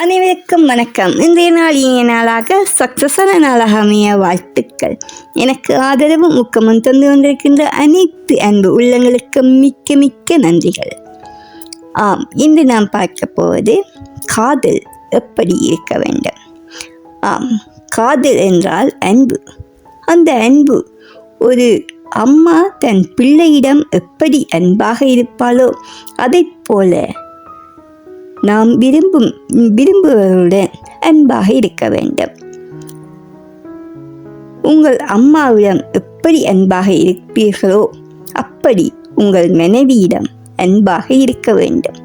அனைவருக்கும் வணக்கம். இன்றைய நாள் இனிய நாளாக சக்சஸான நாளாக அமைய வாழ்த்துக்கள். எனக்கு ஆதரவும் ஊக்கமும் தந்து கொண்டிருக்கின்ற அனைத்து அன்பு உள்ளங்களுக்கு மிக்க மிக்க நன்றிகள். இன்று நாம் பார்க்க போவது காதல் எப்படி இருக்க வேண்டும். காதல் என்றால் அன்பு. அந்த அன்பு ஒரு அம்மா தன் பிள்ளையிடம் எப்படி அன்பாக இருப்பாளோ அதைப் போல நாம் விரும்புவருடன் அன்பாக இருக்க வேண்டும். உங்கள் அம்மாவிடம் எப்படி அன்பாக இருப்பீர்களோ அப்படி உங்கள் மனைவியிடம் அன்பாக இருக்க வேண்டும்.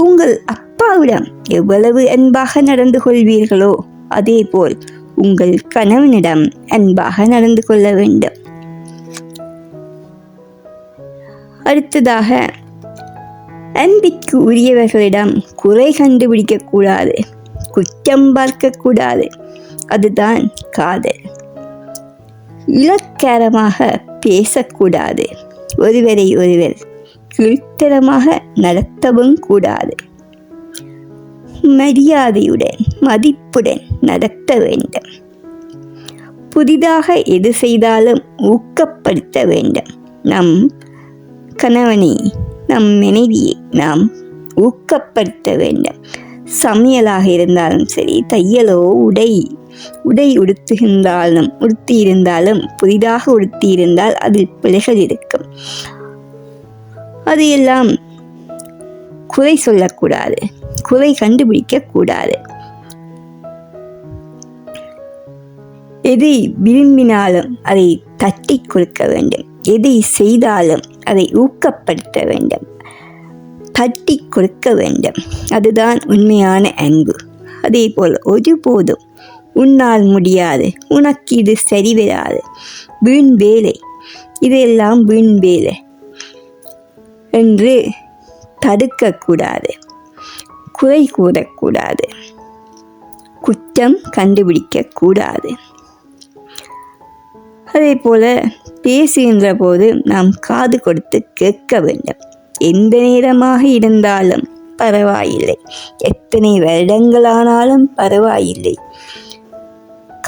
உங்கள் அப்பாவிடம் எவ்வளவு அன்பாக நடந்து கொள்வீர்களோ அதேபோல் உங்கள் கணவனிடம் அன்பாக நடந்து கொள்ள வேண்டும். அடுத்ததாக, அன்பிற்கு உரியவர்களிடம் குறை கண்டுபிடிக்கக்கூடாது, குற்றம் பார்க்கக்கூடாது. அதுதான் காதல். இலக்காரமாக பேசக்கூடாது, ஒருவரை ஒருவர் கீழ்த்தரமாக நடத்தவும் கூடாது. மரியாதையுடன் மதிப்புடன் நடத்த வேண்டும். புதிதாக எது செய்தாலும் ஊக்கப்படுத்த வேண்டும். நம் கணவனை நம் மனைவியை நாம் ஊக்கப்படுத்த வேண்டும். சமையலாக இருந்தாலும் சரி, தையலோ உடை உடுத்தியிருந்தாலும் புதிதாக உடுத்தியிருந்தால் அதில் பிழைகள் இருக்கும். அதையெல்லாம் குறை சொல்லக்கூடாது, குறை கண்டுபிடிக்க கூடாது. எதை விரும்பினாலும் அதை தட்டி கொடுக்க வேண்டும். எதை செய்தாலும் அதை ஊக்கப்படுத்த வேண்டும், தட்டி கொடுக்க வேண்டும். அதுதான் உண்மையான அன்பு. அதே போல் ஒருபோதும் உன்னால் முடியாது, உனக்கு இது சரி வராது, வீண் வேலை, இதெல்லாம் வீண் வேலை என்று தடுக்கக்கூடாது, குறை கூறக்கூடாது, குற்றம் கண்டுபிடிக்க கூடாது. அதே போல பேசுகின்ற போது நாம் காது கொடுத்து கேட்க வேண்டும். எந்த நேரமாக இருந்தாலும் பரவாயில்லை, எத்தனை வருடங்களானாலும் பரவாயில்லை,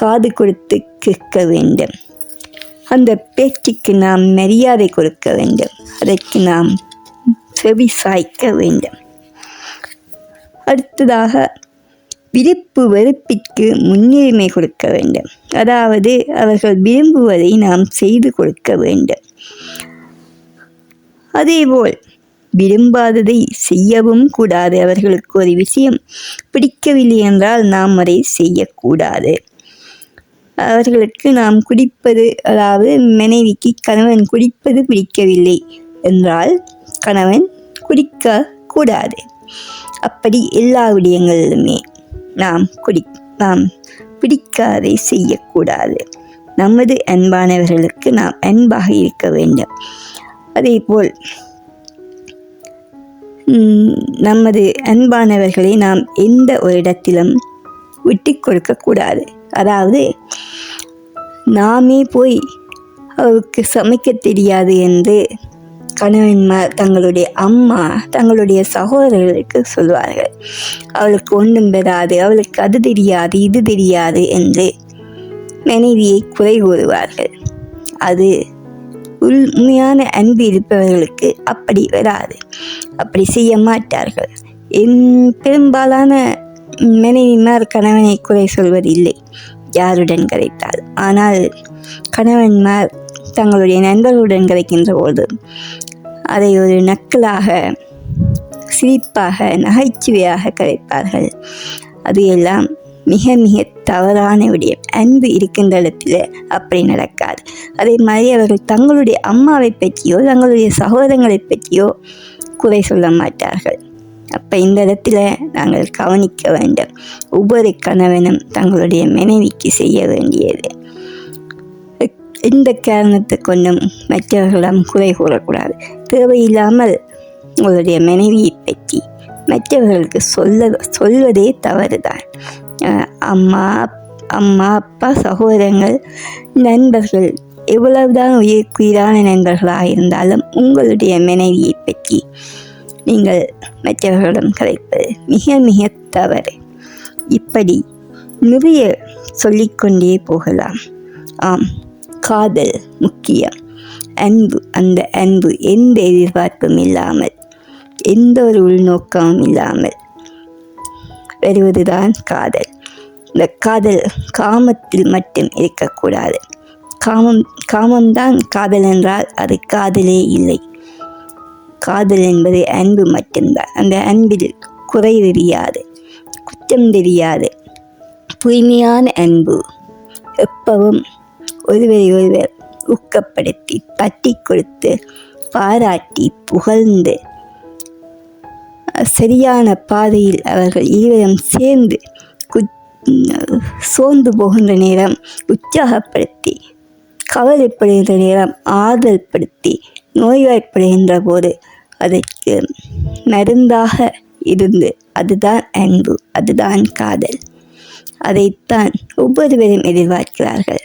காது கொடுத்து கேட்க வேண்டும். அந்த பேச்சுக்கு நாம் மரியாதை கொடுக்க வேண்டும், அதற்கு நாம் செவி சாய்க்க வேண்டும். அடுத்ததாக, விருப்பு வெறுப்பிற்கு முன்னுரிமை கொடுக்க வேண்டும். அதாவது அவர்கள் விரும்புவதை நாம் செய்து கொடுக்க வேண்டும். அதேபோல் விரும்பாததை செய்யவும் கூடாது. அவர்களுக்கு ஒரு விஷயம் பிடிக்கவில்லை என்றால் நாம் அதை செய்யக்கூடாது. அவர்களுக்கு நாம் குடிப்பது, அதாவது மனைவிக்கு கணவன் குடிப்பது பிடிக்கவில்லை என்றால் கணவன் குடிக்க கூடாது. அப்படி எல்லா விடயங்களிலுமே நாம் பிடிக்காதை செய்யக்கூடாது. நமது அன்பானவர்களுக்கு நாம் அன்பாக இருக்க வேண்டும். அதேபோல் நமது அன்பானவர்களை நாம் எந்த ஒரு இடத்திலும் விட்டு கொடுக்கக்கூடாது. அதாவது நாமே போய் அவருக்கு சமைக்க தெரியாது என்று கணவன்மார் தங்களுடைய அம்மா தங்களுடைய சகோதரர்களுக்கு சொல்வார்கள். அவளுக்கு ஒன்றும் பெறாது, அவளுக்கு அது தெரியாது, இது தெரியாது என்று மனைவியை குறை கூறுவார்கள். அது உண்மையான அன்பு இருப்பவர்களுக்கு அப்படி வராது, அப்படி செய்ய மாட்டார்கள். பெரும்பாலான மனைவிமார் கணவனை குறை சொல்வதில்லை யாருடன் கிடைத்தால். ஆனால் கணவன்மார் தங்களுடைய நண்பர்களுடன் கிடைக்கின்ற போது அதை ஒரு நக்கலாக, சிரிப்பாக, நகைச்சுவையாக கிடைப்பார்கள். அது எல்லாம் மிக மிக தவறான விடயம். அன்பு இருக்கின்ற இடத்துல அப்படி நடக்காது. அதே மாதிரி அவர்கள் தங்களுடைய அம்மாவை பற்றியோ தங்களுடைய சகோதரங்களை பற்றியோ குறை சொல்ல மாட்டார்கள். அப்போ இந்த இடத்துல நாங்கள் கவனிக்க வேண்டும். ஒவ்வொரு கணவனும் தங்களுடைய மனைவிக்கு செய்ய வேண்டியது. எந்த காரணத்தை கொண்டும் மற்றவர்களிடம் குறை கூறக்கூடாது. தேவையில்லாமல் உங்களுடைய மனைவியை பற்றி மற்றவர்களுக்கு சொல்வதே தவறுதான். அம்மா அப்பா, சகோதரங்கள், நண்பர்கள், எவ்வளவுதான் உயிரான நண்பர்களாக இருந்தாலும் உங்களுடைய மனைவியை பற்றி நீங்கள் மற்றவர்களிடம் கதைப்பது மிக மிக தவறு. இப்படி நிறைய சொல்லிக்கொண்டே போகலாம். ஆம், காதல் முக்கியம். அன்பு, அந்த அன்பு எந்த எதிர்பார்ப்பும் இல்லாமல், எந்த ஒரு உள்நோக்கமும் இல்லாமல் வருவதுதான் காதல். இந்த காதல் காமத்தில் மட்டும் இருக்கக்கூடாது. காமம்தான் காதல் என்றால் அது காதலே இல்லை. காதல் என்பது அன்பு மட்டும்தான். அந்த அன்பில் குறை தெரியாது, குற்றம் தெரியாது. தூய்மையான அன்பு எப்பவும் ஒருவரை ஒருவர் ஊக்கப்படுத்தி, தட்டி கொடுத்து, பாராட்டி, புகழ்ந்து, சரியான பாதையில் அவர்கள் இருவரும் சேர்ந்து சோர்ந்து போகின்ற நேரம் உற்சாகப்படுத்தி, கவலைப்படுகின்ற நேரம் ஆறுதல் படுத்தி, நோய்வாய்ப்படுகின்ற போது அதற்கு மருந்தாக இருந்து, அதுதான் அன்பு, அதுதான் காதல். அதைத்தான் ஒவ்வொருவரும் எதிர்பார்க்கிறார்கள்.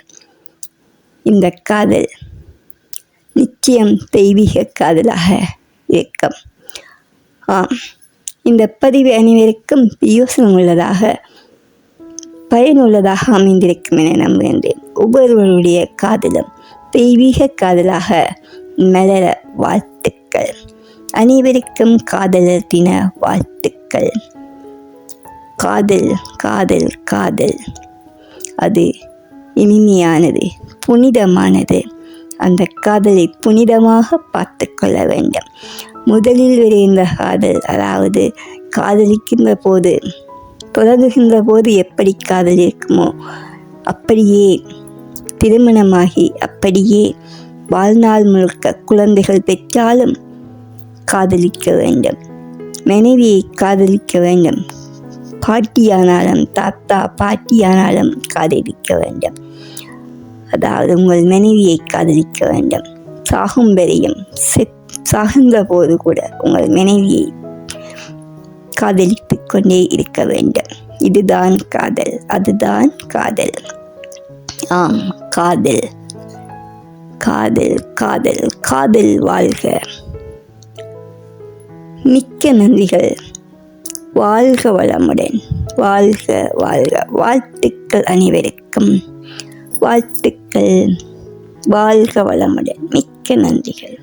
இந்த காதல் நிச்சயம் தெய்வீக காதலாக இருக்கும். இந்த பதிவு அனைவருக்கும் யோசனை உள்ளதாக, பயனுள்ளதாக அமைந்திருக்கும் என நம்புகின்றேன். ஒவ்வொருவருடைய காதலும் தெய்வீக காதலாக மலர வாழ்த்துக்கள். அனைவருக்கும் காதலர் தின வாழ்த்துக்கள். காதல் காதல் காதல் அது இனிமையானது, புனிதமானது. அந்த காதலை புனிதமாக பார்த்து கொள்ள வேண்டும். முதலில் வருகின்ற காதல், அதாவது காதலிக்கின்ற போது, தொடங்குகின்ற போது எப்படி காதல் இருக்குமோ அப்படியே திருமணமாகி, அப்படியே வாழ்நாள் முழுக்க குழந்தைகள் பெற்றாலும் காதலிக்க வேண்டும். மனைவியை காதலிக்க வேண்டும். பாட்டியானாலும், தாத்தா பாட்டியானாலும் காதலிக்க வேண்டும். அதாவது உங்கள் மனைவியை காதலிக்க வேண்டும். சாகும் வரையும், சாகின்ற போது கூட உங்கள் மனைவியை காதலித்து கொண்டே இருக்க வேண்டும். இதுதான் காதல், அதுதான் காதல். ஆம், காதல் காதல் காதல் காதல் வாழ்க. மிக்க நன்றிகள். வாழ்க வளமுடன். வாழ்க வாழ்க. வாழ்த்துக்கள் அனைவருக்கும். வாழ்த்துக்கள். வாழ்க வளமுடன். மிக்க நன்றிகள்.